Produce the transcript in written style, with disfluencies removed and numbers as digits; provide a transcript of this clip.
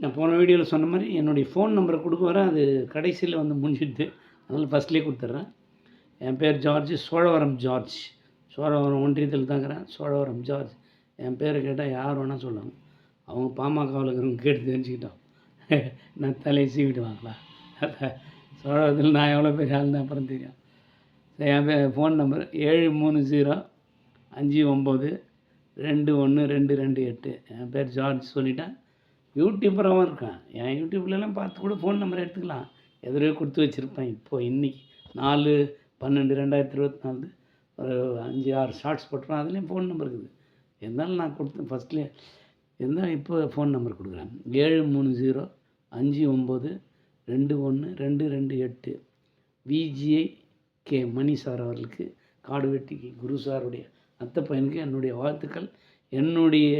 நான் போன வீடியோவில் சொன்ன மாதிரி என்னுடைய ஃபோன் நம்பரை கொடுக்க வரேன், அது கடைசியில் வந்து முடிஞ்சிடுது. அதனால் ஃபஸ்ட்லேயே கொடுத்துட்றேன். என் பேர் ஜார்ஜ், சோழவரம் ஜார்ஜ். சோழவரம் ஒன்றியத்தில் தாங்கிறேன், சோழவரம் ஜார்ஜ். என் பேரை கேட்டால் யார் வேணால் சொல்லுவாங்க. அவங்க பாமகவில் இருக்கிறவங்க கேட்டு தெரிஞ்சுக்கிட்டோம். நான் தலையை சீவிடுவாங்களா? சோழவரத்தில் நான் எவ்வளோ பெரிய ஆள் தான் அப்புறம் தெரியும். என் ஃபோன் நம்பர் 73059212228. என் பேர் ஜார்ஜ் சொல்லிட்டேன். யூடியூபராகவும் இருக்கேன். என் யூடியூப்லலாம் பார்த்து கூட ஃபோன் நம்பர் எடுத்துக்கலாம். எதிரே கொடுத்து வச்சுருப்பேன். இப்போது இன்றைக்கி 4/12/2024 ஒரு 5-6 ஷார்ட்ஸ் போட்டுருவேன். அதுலேயும் ஃபோன் நம்பர் இருக்குது. இருந்தாலும் நான் கொடுத்தேன் ஃபஸ்ட்லேயே. இருந்தாலும் இப்போ ஃபோன் நம்பர் கொடுக்குறேன். 73059212228. விஜிஐ கே மணி சார் அவர்களுக்கு, காடுவெட்டிக்கு குரு சாருடைய அத்தை பையனுக்கு என்னுடைய வாழ்த்துக்கள். என்னுடைய